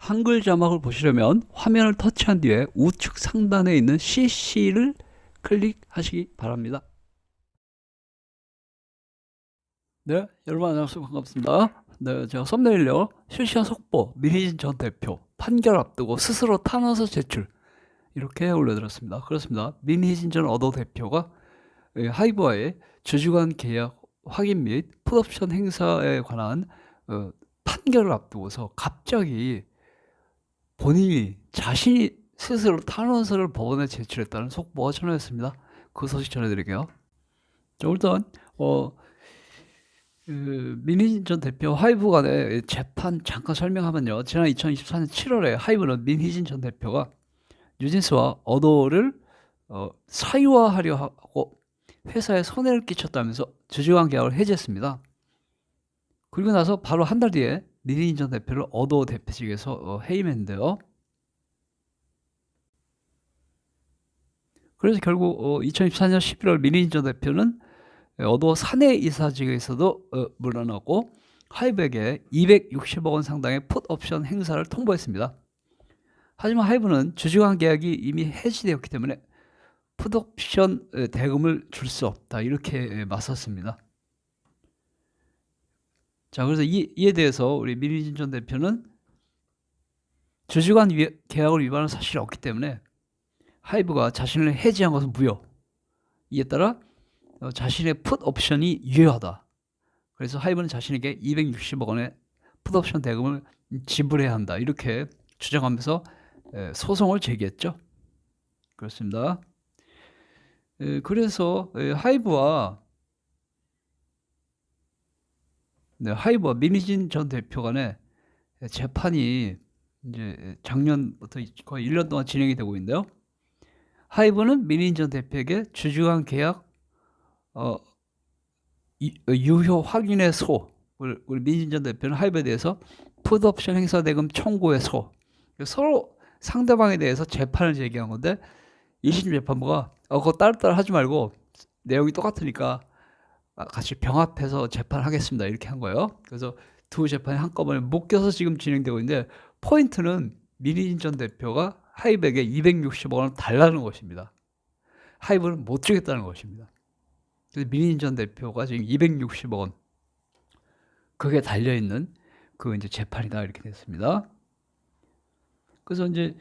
한글 자막을 보시려면 화면을 터치한 뒤에 우측 상단에 있는 CC를 클릭하시기 바랍니다. 네, 여러분 안녕하세요. 반갑습니다. 네, 제가 썸네일로 실시간 속보, 민희진 전 대표 판결 앞두고 스스로 탄원서 제출 이렇게 올려드렸습니다. 그렇습니다. 민희진 전 어도 대표가 하이브와의 주주간 계약 확인 및 풋옵션 행사에 관한 판결을 앞두고서 갑자기 본인이 자신이 스스로 탄원서를 법원에 제출했다는 속보가 전해졌습니다. 그 소식 전해드릴게요. 자, 일단 민희진 전 대표 하이브 간의 재판 잠깐 설명하면요. 지난 2024년 7월에 하이브는 민희진 전 대표가 뉴진스와 어도를 사유화하려 하고 회사에 손해를 끼쳤다면서 주주간 계약을 해지했습니다. 그리고 나서 바로 한 달 뒤에 민희진 전 대표를 어도 대표직에서 해임했는데요. 그래서 결국 2024년 11월 민희진 전 대표는 어도 사내 이사직에서도 물러나고 하이브에게 260억 원 상당의 풋옵션 행사를 통보했습니다. 하지만 하이브는 주주간 계약이 이미 해지되었기 때문에 풋옵션 대금을 줄 수 없다 이렇게 맞섰습니다. 자, 그래서 이에 대해서 우리 민희진 전 대표는 주주간 계약을 위반한 사실이 없기 때문에 하이브가 자신을 해지한 것은 무효. 이에 따라 자신의 풋옵션이 유효하다. 그래서 하이브는 자신에게 260억 원의 풋옵션 대금을 지불해야 한다. 이렇게 주장하면서 소송을 제기했죠. 그렇습니다. 그래서 하이브와 민희진 전 대표 간의 재판이 이제 작년부터 거의 1년 동안 진행이 되고 있는데요. 하이브는 민희진 전 대표에게 주주간 계약 유효 확인의 소, 우리 민희진 전 대표는 하이브에 대해서 풋옵션 행사 대금 청구의 소, 서로 상대방에 대해서 재판을 제기한 건데 1심 재판부가 그거 따로따로 하지 말고 내용이 똑같으니까 같이 병합해서 재판하겠습니다 이렇게 한 거예요. 그래서 두 재판이 한꺼번에 묶여서 지금 진행되고 있는데 포인트는 민희진 전 대표가 하이브에게 260억 원을 달라는 것입니다. 하이브는 못 주겠다는 것입니다. 그래서 민희진 전 대표가 지금 260억 원 그게 달려있는 그 이제 재판이다 이렇게 됐습니다. 그래서 이제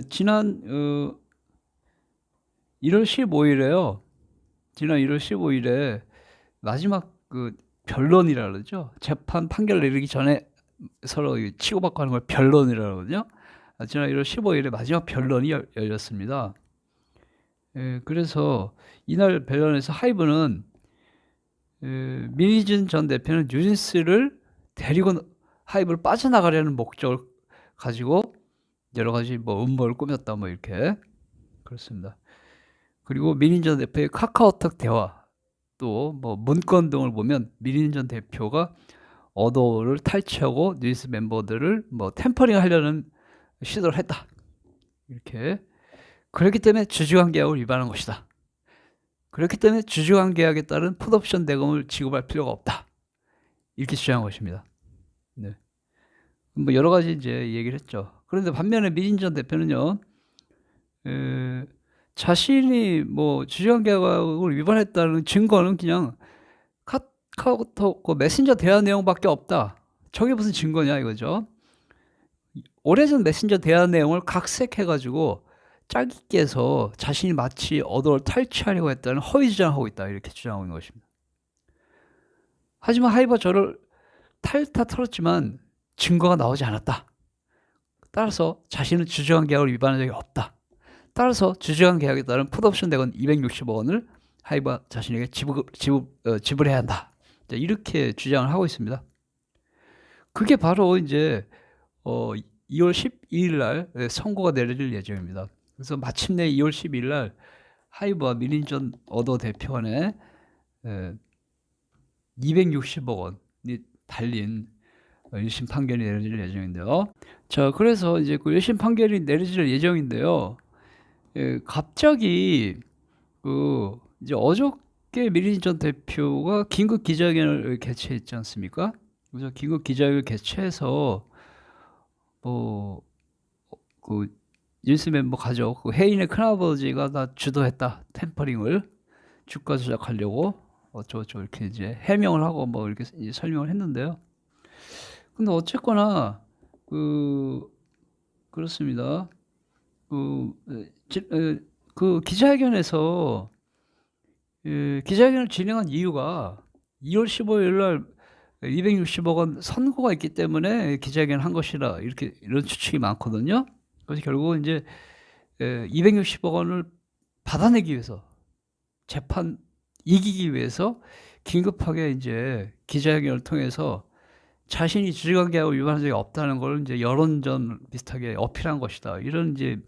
지난 1월 15일에요. 지난 1월 15일에 마지막 그 변론이라 그러죠. 재판 판결 내리기 전에 서로 치고받고 하는 걸 변론이라 그러거든요. 지난 1월 15일에 마지막 변론이 열렸습니다. 그래서 이날 변론에서 하이브는 민희진 전 대표는 뉴진스를 데리고 하이브를 빠져나가려는 목적을 가지고 여러 가지 뭐 음모를 꾸몄다 뭐 이렇게 그렇습니다. 그리고 민희진 전 대표의 카카오톡 대화 또 뭐 문건 등을 보면 민희진 전 대표가 어도를 탈취하고 뉴진스 멤버들을 뭐 템퍼링 하려는 시도를 했다. 이렇게 그렇기 때문에 주주간 계약을 위반한 것이다. 그렇기 때문에 주주간 계약에 따른 풋옵션 대금을 지급할 필요가 없다. 이렇게 주장한 것입니다. 네. 뭐 여러 가지 이제 얘기를 했죠. 그런데 반면에 민희진 전 대표는요, 자신이 뭐 주주간 계약을 위반했다는 증거는 그냥 카카오톡 메신저 대화 내용밖에 없다. 저게 무슨 증거냐 이거죠. 오래전 메신저 대화 내용을 각색해가지고 짜깁기해서 자신이 마치 어도를 탈취하려고 했다는 허위 주장을 하고 있다 이렇게 주장하고 있는 것입니다. 하지만 하이브가 저를 탈타 털었지만 증거가 나오지 않았다. 따라서 자신은 주주간 계약을 위반한 적이 없다. 따라서 주주간 계약에 따른 풋옵션 대금 260억 원을 하이브가 자신에게 지불해야 한다. 이렇게 주장을 하고 있습니다. 그게 바로 이제 2월 12일 날 선고가 내려질 예정입니다. 그래서 마침내 2월 12일 날 하이브와 민희진 전 어도 대표 간에 260억 원이 달린 1심 판결이 내려질 예정인데요. 자, 그래서 이제 그 1심 판결이 내려질 예정인데요. 갑자기 이제 어저께 민희진 전 대표가 긴급 기자회견을 개최했지 않습니까? 그래서 긴급 기자회견을 개최해서 그 뉴스 멤버 가족 그 해인의 큰아버지가 다 주도했다. 템퍼링을 주가 조작하려고 어쩌고저쩌고 이렇게 이제 해명을 하고 뭐 이렇게 이제 설명을 했는데요. 근데 어쨌거나 그 그렇습니다. 그, 그 기자회견에서 기자회견을 진행한 이유가 2월 15일 날 260억 원 선고가 있기 때문에 기자회견을 한 것이라 이렇게 이런 추측이 많거든요. 그래서 결국은 이제 260억 원을 받아내기 위해서 재판 이기기 위해서 긴급하게 이제 기자회견을 통해서 자신이 주주관계하고 위반한 적이 없다는 걸 이제 여론전 비슷하게 어필한 것이다. 이런 이제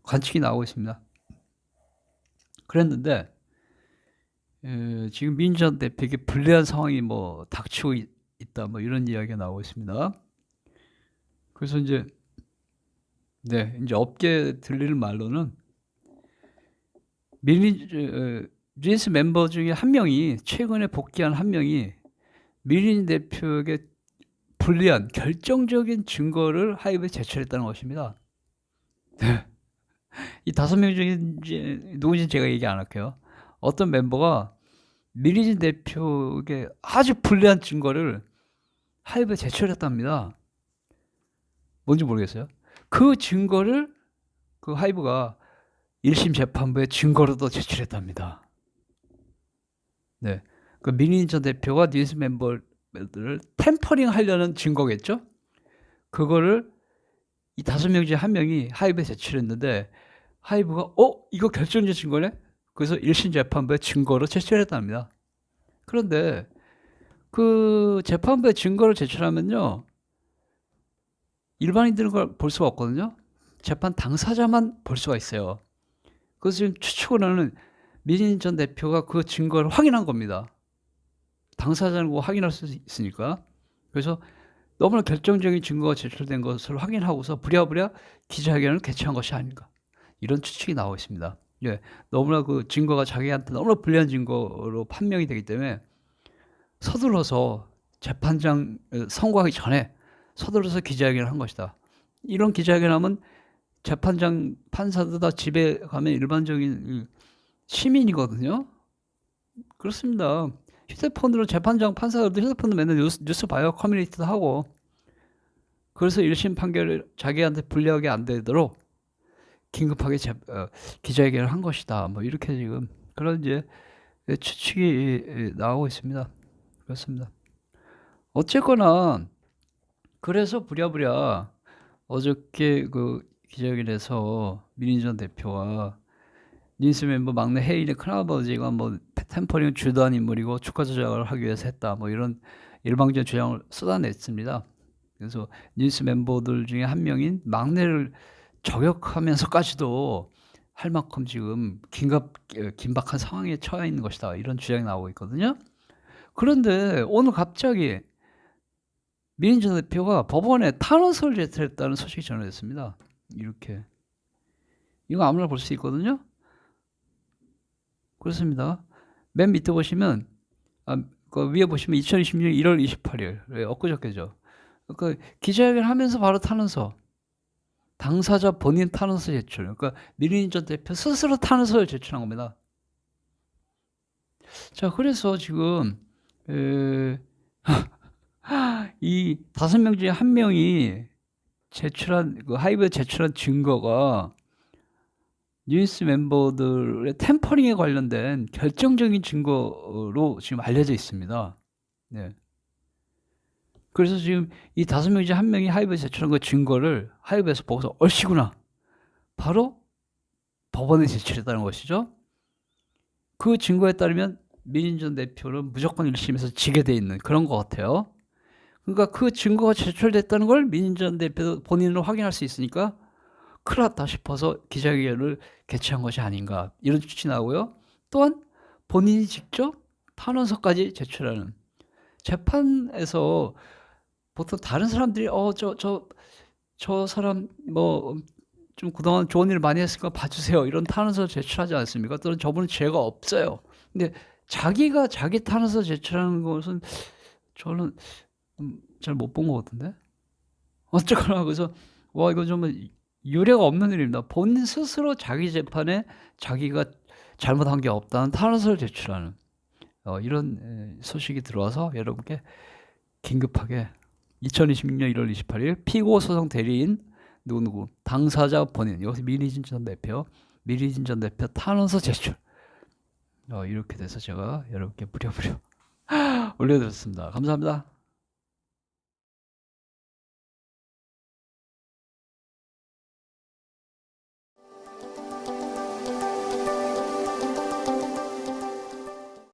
관측이 나오고 있습니다. 그랬는데 지금 민주당 대표에게 불리한 상황이 뭐 닥치고 있다. 뭐 이런 이야기가 나오고 있습니다. 그래서 이제 이제 업계 들리는 말로는 뉴진스 멤버 중에 한 명이 최근에 복귀한 한 명이 민인 대표에게 불리한 결정적인 증거를 하이브에 제출했다는 것입니다. 이 5명 중에 누군지 제가 얘기 안 할게요. 어떤 멤버가 민인 대표에게 아주 불리한 증거를 하이브에 제출했답니다. 뭔지 모르겠어요. 그 증거를 그 하이브가 1심 재판부에 증거로도 제출했답니다. 네, 그 민인 전 대표가 뉴스 멤버들을 템퍼링 하려는 증거겠죠? 그거를 이 5명 중에 한 명이 하이브에 제출했는데 하이브가 이거 결정적 증거네? 그래서 1심 재판부에 증거로 제출했답니다. 그런데 그 재판부에 증거를 제출하면요 일반인들은 그걸 볼 수가 없거든요. 재판 당사자만 볼 수가 있어요. 그래서 지금 추측으로는 민인 전 대표가 그 증거를 확인한 겁니다. 당사자는 뭐 확인할 수 있으니까. 그래서 너무나 결정적인 증거가 제출된 것을 확인하고서 부랴부랴 기자회견을 개최한 것이 아닌가. 이런 추측이 나오고 있습니다. 예, 너무나 그 증거가 자기한테 너무나 불리한 증거로 판명이 되기 때문에 서둘러서 재판장 선고하기 전에 서둘러서 기자회견을 한 것이다. 이런 기자회견하면 재판장 판사들 다 집에 가면 일반적인 시민이거든요. 그렇습니다. 휴대폰으로 재판장 판사들도 휴대폰으로 맨날 뉴스 봐요. 커뮤니티도 하고. 그래서 1심 판결을 자기한테 불리하게 안 되도록 긴급하게 기자회견을 한 것이다. 뭐 이렇게 지금 그런 이제 추측이 나오고 있습니다. 그렇습니다. 어쨌거나 그래서 부랴부랴 어저께 그 기자회견에서 민인 전 대표와 뉴스 멤버 막내 해인의 큰아버지가 뭐 템퍼링 주도한 인물이고 주가 조작을 하기 위해서 했다. 뭐 이런 일방적인 주장을 쏟아냈습니다. 그래서 뉴스 멤버들 중에 한 명인 막내를 저격하면서까지도 할 만큼 지금 긴박한 상황에 처해 있는 것이다. 이런 주장이 나오고 있거든요. 그런데 오늘 갑자기 민인 전 대표가 법원에 탄원서를 제출했다는 소식이 전해졌습니다. 이렇게 이거 아무나 볼 수 있거든요. 그렇습니다. 맨 밑에 보시면 그 위에 보시면 2026년 1월 28일 엊그저께죠. 그 기자회견 하면서 바로 탄원서 당사자 본인 탄원서 제출. 그러니까 민인 전 대표 스스로 탄원서를 제출한 겁니다. 자, 그래서 지금 이 5명 중에 한 명이 제출한 그 하이브에 제출한 증거가 뉴스 멤버들의 템퍼링에 관련된 결정적인 증거로 지금 알려져 있습니다. 네. 그래서 지금 이 5명 중에 한 명이 하이브에 제출한 그 증거를 하이브에서 보고서 얼씨구나. 바로 법원에 제출했다는 것이죠. 그 증거에 따르면 민인 전 대표는 무조건 1심에서 지게 돼 있는 그런 것 같아요. 그러니까 그 증거가 제출됐다는 걸 민인 전 대표도 본인으로 확인할 수 있으니까 큰일 났다 싶어서 기자회견을 개최한 것이 아닌가 이런 추측이 나오고요. 또한 본인이 직접 탄원서까지 제출하는 재판에서 보통 다른 사람들이 저 사람 뭐 좀 그동안 좋은 일 많이 했으니까 봐주세요 이런 탄원서 제출하지 않습니까? 또는 저분은 죄가 없어요. 근데 자기가 자기 탄원서 제출하는 것은 저는 잘 못 본 것 같은데 어쨌거나 그래서 와 이거 좀 유례가 없는 일입니다. 본인 스스로 자기 재판에 자기가 잘못한 게 없다는 탄원서를 제출하는 이런 소식이 들어와서 여러분께 긴급하게 2026년 1월 28일 피고 소송 대리인 누구 당사자 본인 여기서 미리진 전 대표 탄원서 제출 이렇게 돼서 제가 여러분께 무료무료 올려드렸습니다. 감사합니다.